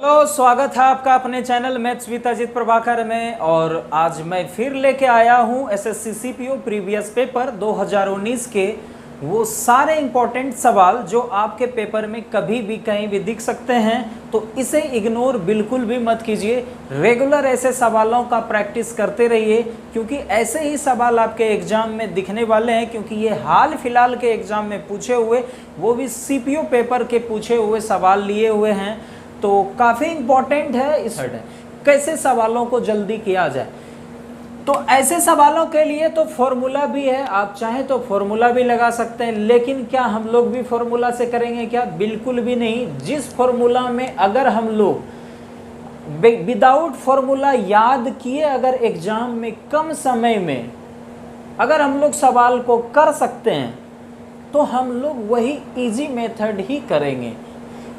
Hello, स्वागत है आपका अपने channel maths with Ajit Prabhakar में। और आज मैं फिर लेके आया हूँ एसएससी सीपीओ प्रीवियस पेपर 2019 के वो सारे इंपॉर्टेंट सवाल जो आपके पेपर में कभी भी कहीं भी दिख सकते हैं। तो इसे इग्नोर बिल्कुल भी मत कीजिए, रेगुलर ऐसे सवालों का प्रैक्टिस करते रहिए, क्योंकि ऐसे ही सवाल आपके एग्जाम में दिखने वाले हैं। क्योंकि ये हाल फिलहाल के एग्जाम में पूछे हुए, वो भी सीपीओ पेपर के पूछे हुए सवाल लिए हुए हैं, तो काफ़ी इम्पोर्टेंट है। इस कैसे सवालों को जल्दी किया जाए, तो ऐसे सवालों के लिए तो फॉर्मूला भी है, आप चाहें तो फॉर्मूला भी लगा सकते हैं। लेकिन क्या हम लोग भी फॉर्मूला से करेंगे क्या? बिल्कुल भी नहीं। जिस फॉर्मूला में अगर हम लोग विदाउट फॉर्मूला याद किए अगर एग्जाम में कम समय में अगर हम लोग सवाल को कर सकते हैं, तो हम लोग वही इजी मेथड ही करेंगे।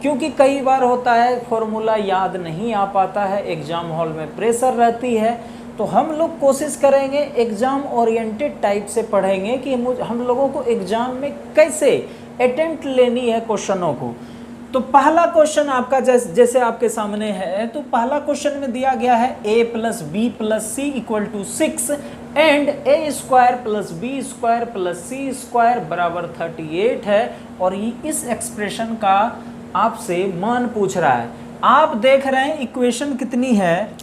क्योंकि कई बार होता है फॉर्मूला याद नहीं आ पाता है, एग्जाम हॉल में प्रेशर रहती है, तो हम लोग कोशिश करेंगे एग्जाम ओरिएंटेड टाइप से पढ़ेंगे कि हम लोगों को एग्जाम में कैसे अटेम्प्ट लेनी है क्वेश्चनों को। तो पहला क्वेश्चन आपका जैसे आपके सामने है, तो पहला क्वेश्चन में दिया गया है a plus b plus c equal to 6 and a square plus b square plus c square बराबर 38 है। और ये इस एक्सप्रेशन का आपसे मान पूछ रहा है। आप देख रहे हैं इक्वेशन कितनी है,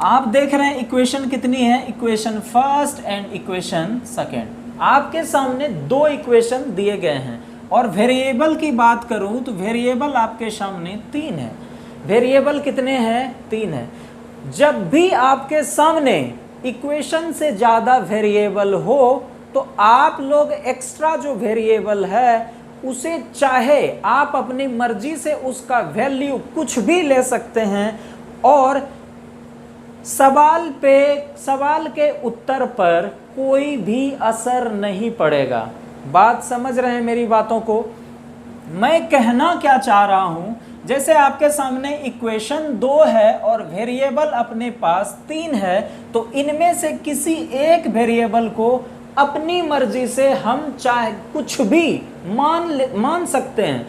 आप देख रहे हैं इक्वेशन कितनी है, equation first and equation second. आपके सामने दो इक्वेशन दिए गए हैं। और वेरिएबल की बात करूं तो वेरिएबल आपके सामने 3 है। वेरिएबल कितने हैं? 3 है। जब भी आपके सामने इक्वेशन से ज़्यादा वेरिएबल हो, तो आप लोग एक्स्ट्रा जो वेरिएबल है उसे चाहे आप अपनी मर्जी से उसका वैल्यू कुछ भी ले सकते हैं, और सवाल के उत्तर पर कोई भी असर नहीं पड़ेगा। बात समझ रहे हैं मेरी बातों को? मैं कहना क्या चाह रहा हूं, जैसे आपके सामने इक्वेशन 2 है और वेरिएबल अपने पास 3 है, तो इनमें से किसी एक वेरिएबल को अपनी मर्जी से हम चाहे कुछ भी मान सकते हैं।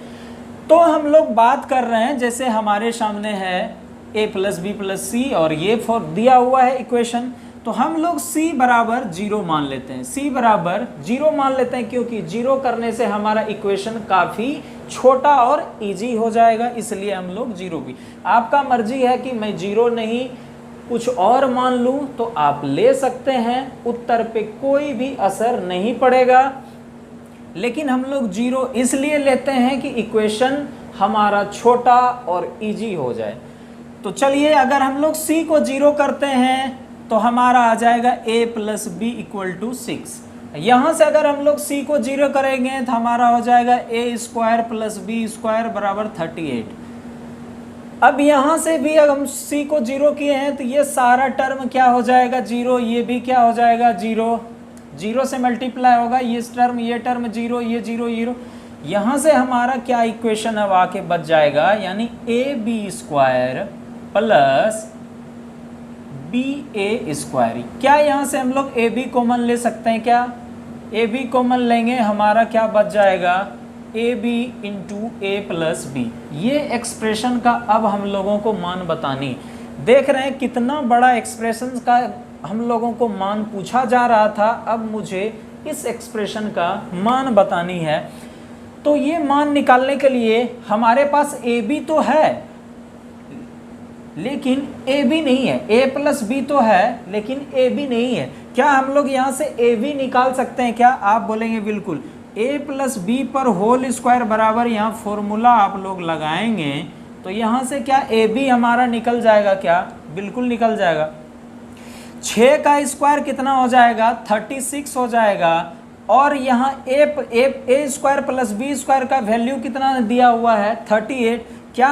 तो हम लोग बात कर रहे हैं, जैसे हमारे सामने है a प्लस बी प्लस सी और ये फॉर दिया हुआ है इक्वेशन, तो हम लोग c बराबर 0 मान लेते हैं। c बराबर 0 मान लेते हैं, क्योंकि 0 करने से हमारा इक्वेशन काफ़ी छोटा और इजी हो जाएगा, इसलिए हम लोग 0 भी। आपका मर्जी है कि मैं 0 नहीं कुछ और मान लूं, तो आप ले सकते हैं, उत्तर पे कोई भी असर नहीं पड़ेगा। लेकिन हम लोग 0 इसलिए लेते हैं कि इक्वेशन हमारा छोटा और इजी हो जाए। तो चलिए, अगर हम लोग c को 0 करते हैं तो हमारा आ जाएगा a plus b equal to 6। यहाँ से अगर हम लोग c को 0 करेंगे तो हमारा हो जाएगा a square plus b square बराबर 38। अब यहाँ से भी अगर हम c को 0 किए हैं तो ये सारा टर्म क्या हो जाएगा? 0। ये भी क्या हो जाएगा? 0। 0 से मल्टीप्लाई होगा, ये टर्म 0, ये 0 0। यहाँ से हमारा क्या इक्वेशन अब आके बच जाएगा, यानी a b square plus b a square. क्या यहाँ से हम लोग ए बी कॉमन ले सकते हैं? क्या ए बी कॉमन लेंगे, हमारा क्या बच जाएगा? A b into a plus b. ये एक्सप्रेशन का अब हम लोगों को मान बतानी। देख रहे हैं कितना बड़ा एक्सप्रेशन का हम लोगों को मान पूछा जा रहा था, अब मुझे इस एक्सप्रेशन का मान बतानी है। तो ये मान निकालने के लिए हमारे पास ए बी तो है, लेकिन ए बी नहीं है। ए प्लस बी तो है, लेकिन ए बी नहीं है। क्या हम लोग यहाँ से ए बी निकाल सकते हैं क्या? आप बोलेंगे बिल्कुल। a प्लस बी पर होल स्क्वायर बराबर, यहाँ फॉर्मूला आप लोग लगाएंगे तो यहाँ से क्या ए बी हमारा निकल जाएगा? क्या बिल्कुल निकल जाएगा। 6 का स्क्वायर कितना हो जाएगा? 36 हो जाएगा। और यहाँ ए स्क्वायर प्लस बी स्क्वायर का वैल्यू कितना दिया हुआ है? 38। क्या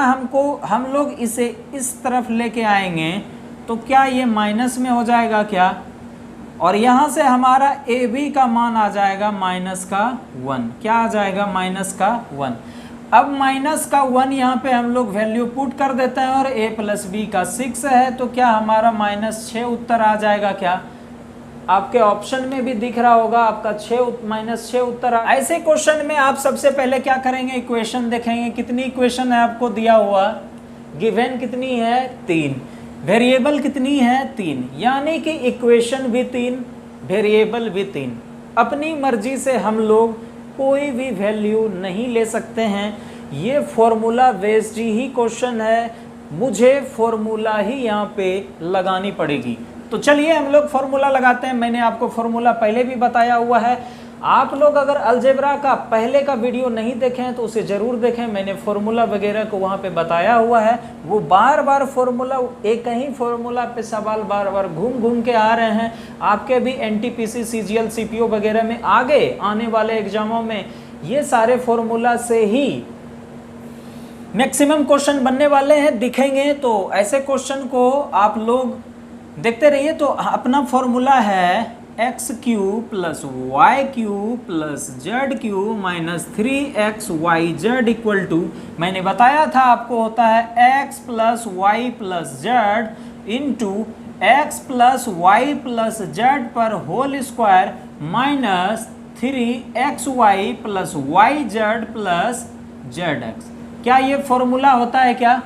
हम लोग इसे इस तरफ लेके आएंगे तो क्या ये माइनस में हो जाएगा? क्या? और यहाँ से हमारा ए बी का मान आ जाएगा माइनस का 1। क्या आ जाएगा? माइनस का 1। अब माइनस का 1 यहाँ पे हम लोग वैल्यू पुट कर देते हैं, और a प्लस बी का 6 है, तो क्या हमारा -6 उत्तर आ जाएगा? क्या आपके ऑप्शन में भी दिख रहा होगा आपका -6 उत्तर। ऐसे क्वेश्चन में आप सबसे पहले क्या करेंगे? इक्वेशन देखेंगे। कितनी इक्वेशन है आपको दिया हुआ? गिवन कितनी है 3, वेरिएबल कितनी है 3, यानी कि इक्वेशन भी 3, वेरिएबल भी 3। अपनी मर्जी से हम लोग कोई भी वैल्यू नहीं ले सकते हैं। ये फॉर्मूला बेस्ड ही क्वेश्चन है, मुझे फॉर्मूला ही यहाँ पे लगानी पड़ेगी। तो चलिए हम लोग फॉर्मूला लगाते हैं। मैंने आपको फॉर्मूला पहले भी बताया हुआ है। आप लोग अगर अलजेब्रा का पहले का वीडियो नहीं देखे हैं तो उसे ज़रूर देखें, मैंने फॉर्मूला वगैरह को वहाँ पे बताया हुआ है। वो बार बार फॉर्मूला, एक ही फॉर्मूला पे सवाल बार बार घूम घूम के आ रहे हैं। आपके भी एनटीपीसी, सीजीएल, सीपीओ वगैरह में आगे आने वाले एग्जामों में ये सारे फॉर्मूला से ही मैक्सिमम क्वेश्चन बनने वाले हैं, दिखेंगे। तो ऐसे क्वेश्चन को आप लोग देखते रहिए। तो अपना फॉर्मूला है X cube plus Y cube plus Z cube minus 3xyz equal to, मैंने बताया था आपको होता है x plus Y plus Z into X plus Y plus Z पर whole square minus 3xy plus Y Z plus Z X. क्या ये formula होता है क्या?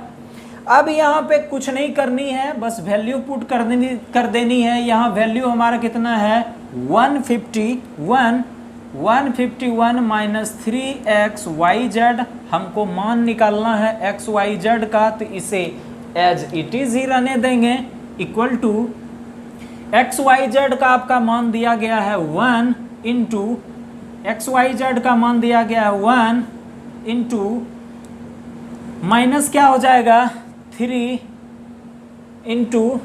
अब यहाँ पे कुछ नहीं करनी है, बस वैल्यू पुट कर देनी है। यहाँ वैल्यू हमारा कितना है 151 माइनस 3xyz, हमको मान निकालना है xyz का, तो इसे एज इट इज ही रहने देंगे। इक्वल टू xyz का आपका मान दिया गया है 1 इंटू xyz का मान दिया गया है 1 इंटू माइनस क्या हो जाएगा 3 इंटू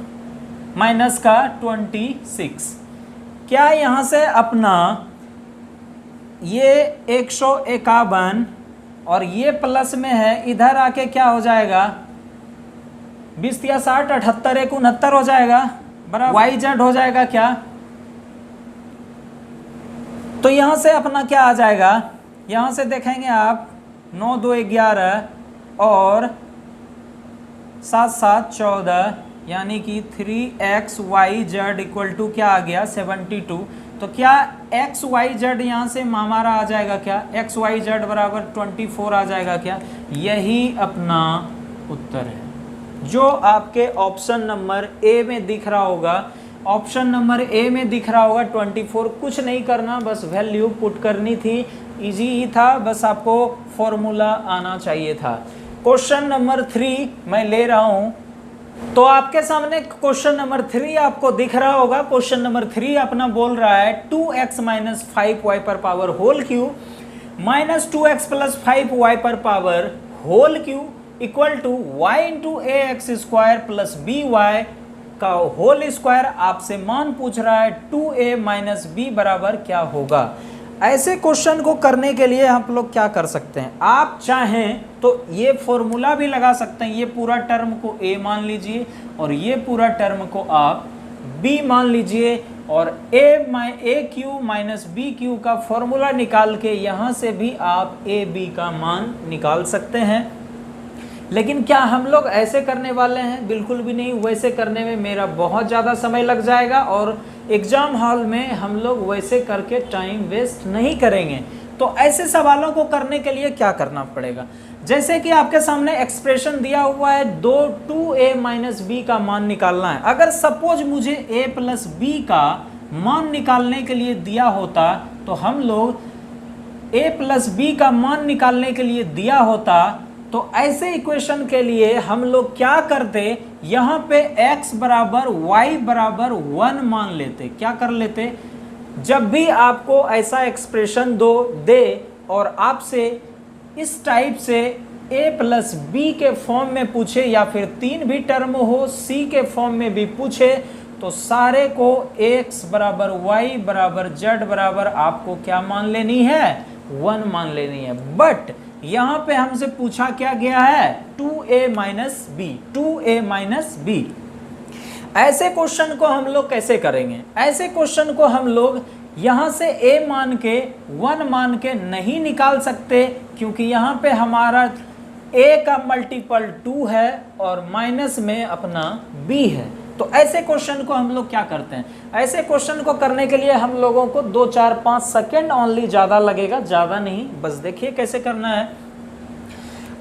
माइनस का 26। क्या यहाँ से अपना ये 151 और ये प्लस में है, इधर आके क्या हो जाएगा 20 या 60, 78 1 69 हो जाएगा, बराबर वाई जेड हो जाएगा क्या? तो यहाँ से अपना क्या आ जाएगा, यहाँ से देखेंगे आप 9 2 11 और 7 7 14, यानी कि 3xyz इक्वल टू क्या आ गया 72। तो क्या xyz यहाँ से हमारा आ जाएगा क्या, xyz बराबर 24 आ जाएगा क्या? यही अपना उत्तर है जो आपके ऑप्शन नंबर ए में दिख रहा होगा। ऑप्शन नंबर ए में दिख रहा होगा 24। कुछ नहीं करना, बस वैल्यू पुट करनी थी, इजी ही था, बस आपको फॉर्मूला आना चाहिए था। क्वेश्चन नंबर 3 मैं ले रहा हूं, तो आपके सामने क्वेश्चन नंबर 3 आपको दिख रहा होगा। क्वेश्चन नंबर 3 अपना बोल रहा है 2x माइनस 5y पर power whole cube minus 2x plus 5y पर power whole cube equal to y into A x square plus b y का होल स्क्वायर। आपसे मान पूछ रहा है 2a माइनस बी बराबर क्या होगा। ऐसे क्वेश्चन को करने के लिए आप लोग क्या कर सकते हैं, आप चाहें तो ये फॉर्मूला भी लगा सकते हैं। ये पूरा टर्म को a मान लीजिए और ये पूरा टर्म को आप b मान लीजिए, और a cube minus b cube का फॉर्मूला निकाल के यहाँ से भी आप a b का मान निकाल सकते हैं। लेकिन क्या हम लोग ऐसे करने वाले हैं? बिल्कुल भी नहीं। वैसे करने में मेरा बहुत ज़्यादा समय लग जाएगा और एग्ज़ाम हॉल में हम लोग वैसे करके टाइम वेस्ट नहीं करेंगे। तो ऐसे सवालों को करने के लिए क्या करना पड़ेगा, जैसे कि आपके सामने एक्सप्रेशन दिया हुआ है 2a माइनस बी का मान निकालना है। अगर सपोज मुझे a प्लस बी का मान निकालने के लिए दिया होता, तो हम लोग a प्लस बी का मान निकालने के लिए दिया होता, तो ऐसे इक्वेशन के लिए हम लोग क्या करते, यहाँ पे x बराबर y बराबर 1 मान लेते। क्या कर लेते, जब भी आपको ऐसा एक्सप्रेशन दे और आपसे इस टाइप से a प्लस बी के फॉर्म में पूछे या फिर 3 भी टर्म हो c के फॉर्म में भी पूछे, तो सारे को x बराबर y बराबर z बराबर आपको क्या मान लेनी है 1 मान लेनी है। बट यहाँ पे हमसे पूछा क्या गया है 2a minus b, 2a minus b. ऐसे क्वेश्चन को हम लोग कैसे करेंगे, ऐसे क्वेश्चन को हम लोग यहाँ से a मान के 1 मान के नहीं निकाल सकते, क्योंकि यहाँ पे हमारा a का मल्टीपल 2 है और माइनस में अपना b है। तो ऐसे क्वेश्चन को हम लोग क्या करते हैं, ऐसे क्वेश्चन को करने के लिए हम लोगों को 2 4 5 सेकेंड ओनली ज़्यादा लगेगा, ज़्यादा नहीं। बस देखिए कैसे करना है।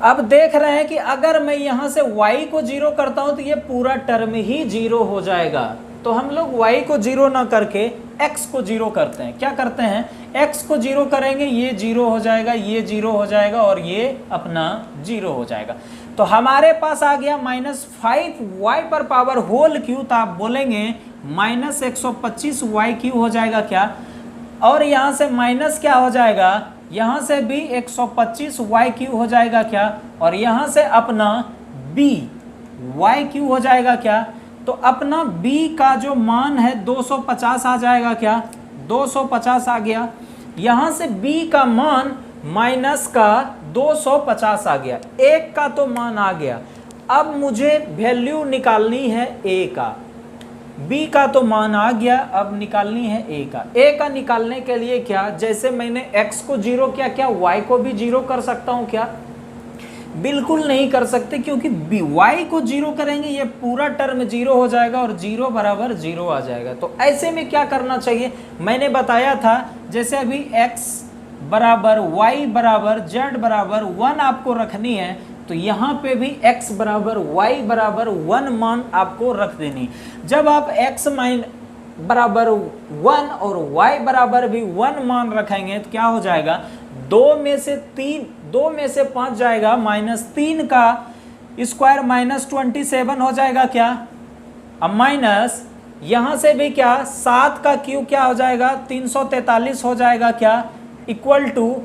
अब देख रहे हैं कि अगर मैं यहाँ से y को 0 करता हूँ तो ये पूरा टर्म ही 0 हो जाएगा। तो हम लोग y को 0 ना करके x को 0 करते हैं। क्या करते हैं, x को 0 करेंगे, ये 0 हो जाएगा, ये 0 हो जाएगा और ये अपना 0 हो जाएगा। तो हमारे पास आ गया -5y पर पावर होल क्यू। तो आप बोलेंगे -125y³ हो जाएगा क्या, और यहाँ से माइनस क्या हो जाएगा, यहाँ से भी 125y³ हो जाएगा क्या, और यहाँ से अपना y³ हो जाएगा क्या। तो अपना b का जो मान है 250 आ जाएगा क्या, 250 आ गया। यहाँ से b का मान माइनस का 250 आ गया, एक का तो मान आ गया। अब मुझे वैल्यू निकालनी है a का, b का तो मान आ गया, अब निकालनी है a का। a का निकालने के लिए क्या, जैसे मैंने x को 0 किया, क्या y को भी 0 कर सकता हूँ क्या, बिल्कुल नहीं कर सकते, क्योंकि y को 0 करेंगे ये पूरा टर्म 0 हो जाएगा और 0 बराबर 0 आ जाएगा। तो ऐसे में क्या करना चाहिए, मैंने बताया था जैसे अभी x बराबर y बराबर z बराबर 1 आपको रखनी है, तो यहाँ पे भी x बराबर y बराबर 1 मान आपको रख देनी। जब आप x बराबर 1 और y बराबर भी 1 मान रखेंगे तो क्या हो जाएगा, 2 में से 5 जाएगा, -3 का स्क्वायर -27 हो जाएगा क्या। अब माइनस यहाँ से भी क्या, 7 का क्यूब क्या हो जाएगा, 343 हो जाएगा क्या, इक्वल टू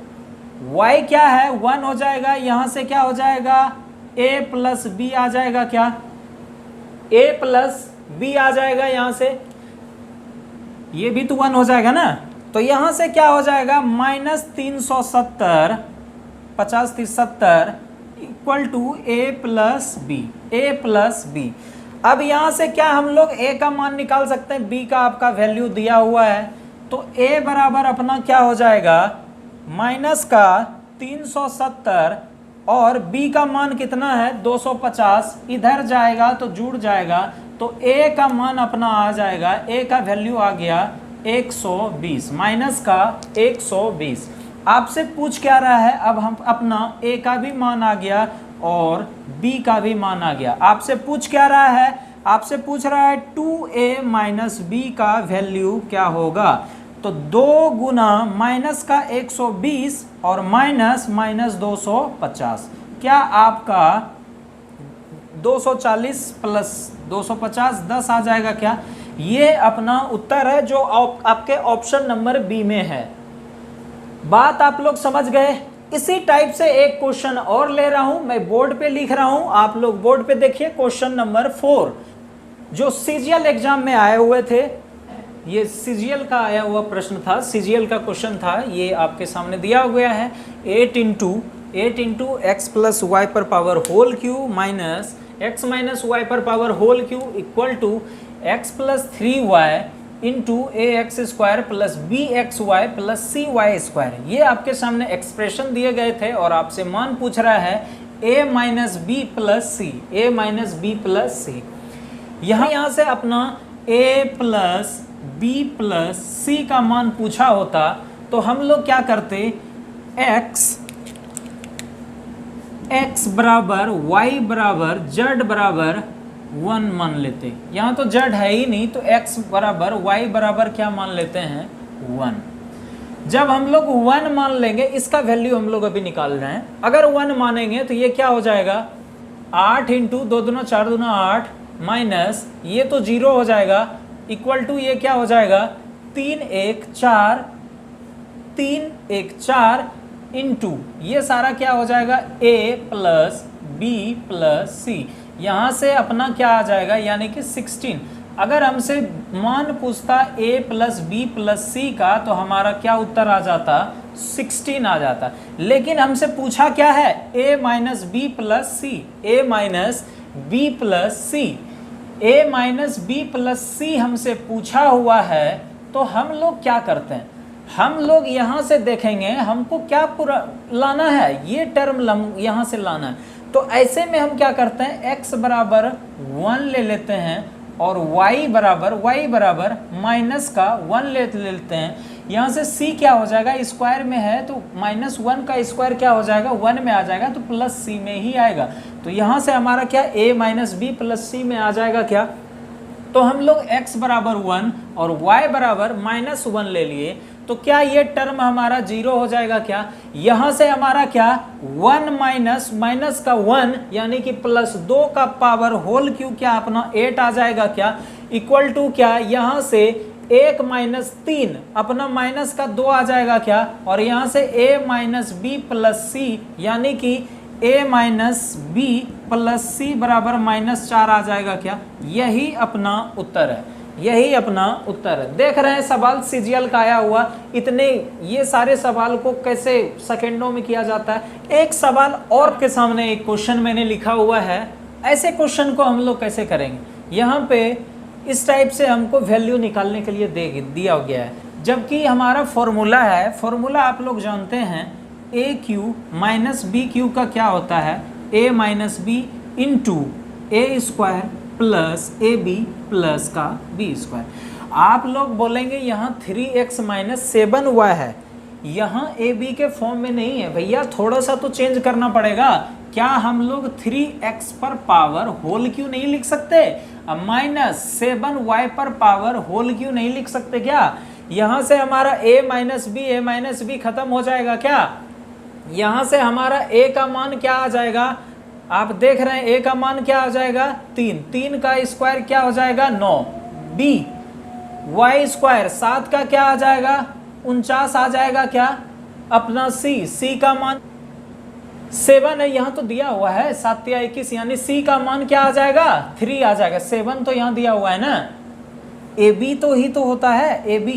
y क्या है 1 हो जाएगा। यहाँ से क्या हो जाएगा, a प्लस b आ जाएगा क्या, a प्लस b आ जाएगा, यहाँ से ये भी तो 1 हो जाएगा ना। तो यहाँ से क्या हो जाएगा, -370 50 equal to a plus b. अब यहाँ से क्या हम लोग a का मान निकाल सकते हैं, b का आपका वैल्यू दिया हुआ है, तो a बराबर अपना क्या हो जाएगा, माइनस का 370 और b का मान कितना है 250, इधर जाएगा तो जुड़ जाएगा, तो a का मान अपना आ जाएगा, a का वैल्यू आ गया 120, माइनस का 120। आपसे पूछ क्या रहा है, अब हम अपना a का भी मान आ गया और b का भी मान आ गया। आपसे पूछ क्या रहा है, आपसे पूछ रहा है 2a माइनस b का वैल्यू क्या होगा। तो 2 गुना माइनस का 120 और माइनस 250, क्या आपका 240 प्लस 250 10 आ जाएगा क्या। ये अपना उत्तर है जो आपके ऑप्शन नंबर बी में है। बात आप लोग समझ गए। इसी टाइप से एक क्वेश्चन और ले रहा हूं, मैं बोर्ड पे लिख रहा हूं, आप लोग बोर्ड पे देखिए। क्वेश्चन नंबर 4 जो सीजीएल एग्जाम में आए हुए थे, ये सीजीएल का आया हुआ प्रश्न था, सीजीएल का क्वेश्चन था, ये आपके सामने दिया गया है। 8 इंटू एक्स प्लस वाई पर power whole cube minus X minus Y पर power whole cube equal to X plus 3y into A x square plus B X Y plus C Y square. ये आपके सामने expression दिए गए थे और आपसे मान पूछ रहा है a minus b plus c, a minus b plus c. यहाँ से अपना a plus b plus c का मान पूछा होता तो हम लोग क्या करते, x बराबर y बराबर z बराबर 1 मान लेते। यहाँ तो z है ही नहीं, तो x बराबर y बराबर क्या मान लेते हैं 1। जब हम लोग 1 मान लेंगे, इसका वैल्यू हम लोग अभी निकाल रहे हैं। अगर 1 मानेंगे तो ये क्या हो जाएगा, 8 इंटू 2 दूना 4 दूना 8 माइनस ये तो 0 हो जाएगा इक्वल टू ये क्या हो जाएगा 3 1 4 इंटू ये सारा क्या हो जाएगा a plus b plus c. यहाँ से अपना क्या आ जाएगा यानी कि 16। अगर हमसे मान पूछता a plus b plus c का तो हमारा क्या उत्तर आ जाता 16 आ जाता। लेकिन हमसे पूछा क्या है a minus b plus c, a minus b plus c, a minus b plus c हमसे पूछा हुआ है। तो हम लोग क्या करते हैं, हम लोग यहाँ से देखेंगे हमको क्या पूरा लाना है, ये टर्म यहाँ से लाना है। तो ऐसे में हम क्या करते हैं x बराबर 1 ले लेते हैं और y बराबर माइनस का 1 ले लेते हैं। यहाँ से c क्या हो जाएगा, स्क्वायर में है तो -1 का स्क्वायर क्या हो जाएगा, 1 में आ जाएगा, तो प्लस c में ही आएगा। तो यहाँ से हमारा क्या a minus b plus c में आ जाएगा क्या। तो हम लोग x बराबर 1 और y बराबर -1 ले लिए, तो क्या ये टर्म हमारा 0 हो जाएगा क्या। यहाँ से हमारा क्या 1 माइनस का 1 यानी कि +2 का पावर होल क्यूब क्या अपना 8 आ जाएगा क्या, इक्वल टू क्या, यहाँ से 1 - 3 अपना माइनस का 2 आ जाएगा क्या, और यहाँ से a माइनस बी प्लस सी यानी कि a minus b plus c बराबर -4 आ जाएगा क्या। यही अपना उत्तर है, यही अपना उत्तर है। देख रहे हैं सवाल सीजीएल का आया हुआ, इतने ये सारे सवाल को कैसे सेकंडों में किया जाता है। एक सवाल और के सामने एक क्वेश्चन मैंने लिखा हुआ है, ऐसे क्वेश्चन को हम लोग कैसे करेंगे। यहाँ पे इस टाइप से हमको वैल्यू निकालने के लिए दिया गया है, जबकि हमारा फॉर्मूला है, फॉर्मूला आप लोग जानते हैं a cube minus b cube का क्या होता है, a minus b into a square plus a b plus का बी स्क्वायर। आप लोग बोलेंगे यहाँ 3x माइनस 7y है, यहाँ ए बी के फॉर्म में नहीं है भैया, थोड़ा सा तो चेंज करना पड़ेगा। क्या हम लोग 3x पर पावर होल क्यों नहीं लिख सकते, -7y पर पावर होल क्यों नहीं लिख सकते क्या। यहाँ से हमारा a माइनस बी खत्म हो जाएगा क्या। यहाँ से हमारा a का मान क्या आ जाएगा, आप देख रहे हैं a का मान क्या आ जाएगा 3 का स्क्वायर क्या हो जाएगा 9, b y स्क्वायर 7 का क्या आ जाएगा 49 आ जाएगा क्या अपना c का मान 7 है, यहाँ तो दिया हुआ है 7 या 21 यानी c का मान क्या आ जाएगा 3 आ जाएगा, 7 तो यहाँ दिया हुआ है ना, ab तो ही तो होता है ab,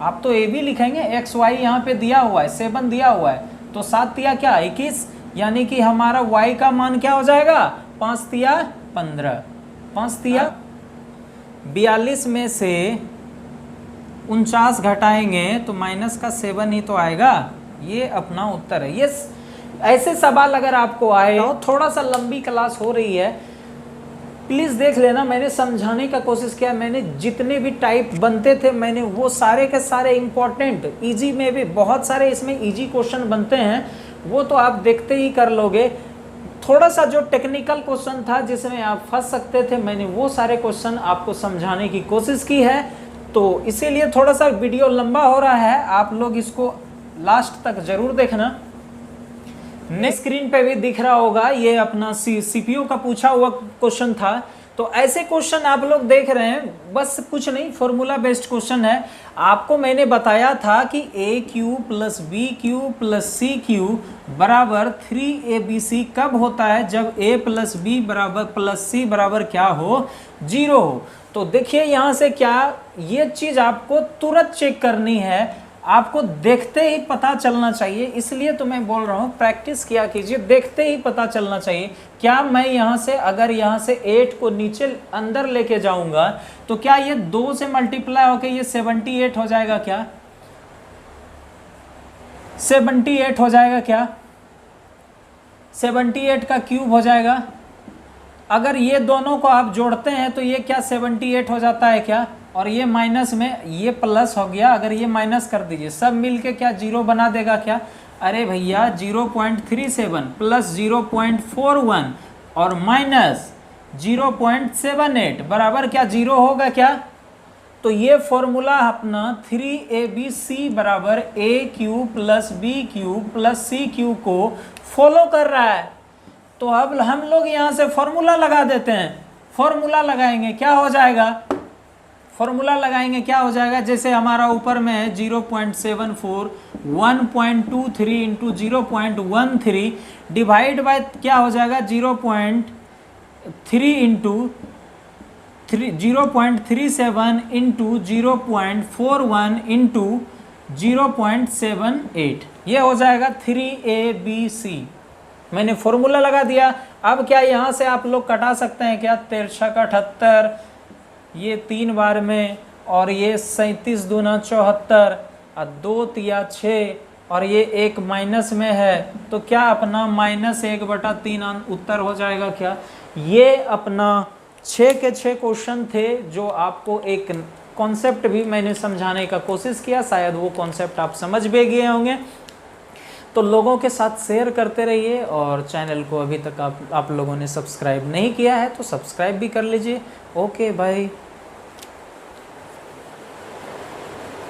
आप तो ab लिखेंगे, x y यहाँ पे दिया हुआ है 7 दिया हुआ है, तो 7 या क्या 21 यानी कि हमारा y का मान क्या हो जाएगा 5 या 15, 5 या 42 में से 49 घटाएंगे तो माइनस का 7 ही तो आएगा। ये अपना उत्तर है। ये ऐसे सवाल अगर आपको आए, थोड़ा सा लंबी क्लास हो रही है, प्लीज़ देख लेना, मैंने समझाने का कोशिश किया, मैंने जितने भी टाइप बनते थे मैंने वो सारे के सारे इम्पोर्टेंट, इजी में भी बहुत सारे इसमें इजी क्वेश्चन बनते हैं, वो तो आप देखते ही कर लोगे। थोड़ा सा जो टेक्निकल क्वेश्चन था जिसमें आप फंस सकते थे, मैंने वो सारे क्वेश्चन आपको समझाने की कोशिश की है, तो इसीलिए थोड़ा सा वीडियो लंबा हो रहा है, आप लोग इसको लास्ट तक जरूर देखना। नेक्स्ट स्क्रीन पे भी दिख रहा होगा, ये अपना सीपीयू का पूछा हुआ क्वेश्चन था। तो ऐसे क्वेश्चन आप लोग देख रहे हैं, बस कुछ नहीं, फॉर्मूला बेस्ड क्वेश्चन है। आपको मैंने बताया था कि a cube plus b cube plus c cube बराबर 3abc कब होता है, जब a प्लस बी बराबर प्लस सी बराबर क्या हो 0 हो। तो देखिए यहाँ से क्या, ये चीज़ आपको तुरंत चेक करनी है, आपको देखते ही पता चलना चाहिए, इसलिए तो मैं बोल रहा हूँ प्रैक्टिस किया कीजिए, देखते ही पता चलना चाहिए। क्या मैं यहाँ से अगर यहाँ से 8 को नीचे अंदर लेके जाऊंगा तो क्या ये 2 से मल्टीप्लाई होके ये 78 हो जाएगा क्या, 78 हो जाएगा क्या, 78 का क्यूब हो जाएगा। अगर ये दोनों को आप जोड़ते हैं तो ये क्या 78 हो जाता है क्या, और ये माइनस में ये प्लस हो गया, अगर ये माइनस कर दीजिए सब मिलके क्या 0 बना देगा क्या। अरे भैया 0.37 प्लस 0.41 और माइनस 0.78 बराबर क्या 0 होगा क्या। तो ये फॉर्मूला अपना 3abc बराबर a cube plus b cube plus c cube को फॉलो कर रहा है। तो अब हम लोग यहाँ से फॉर्मूला लगा देते हैं, फॉर्मूला लगाएंगे क्या हो जाएगा, फॉर्मूला लगाएंगे क्या हो जाएगा, जैसे हमारा ऊपर में है 0.74 1.23 इंटू 0.13 डिवाइड बाय क्या हो जाएगा 0.3 इंटू 0.37 इंटू 0.41 इंटू 0.78, ये हो जाएगा 3abc। मैंने फॉर्मूला लगा दिया। अब क्या यहाँ से आप लोग कटा सकते हैं क्या, 13 का 78, ये 3 बार में, और ये 37 दूना 74 और 2 तिया 6, और ये एक माइनस में है, तो क्या अपना -1/3 उत्तर हो जाएगा क्या। ये अपना 6 के 6 क्वेश्चन थे जो आपको एक कॉन्सेप्ट भी मैंने समझाने का कोशिश किया, शायद वो कॉन्सेप्ट आप समझ भी गए होंगे। तो लोगों के साथ शेयर करते रहिए, और चैनल को अभी तक आप लोगों ने सब्सक्राइब नहीं किया है तो सब्सक्राइब भी कर लीजिए। Okay bye.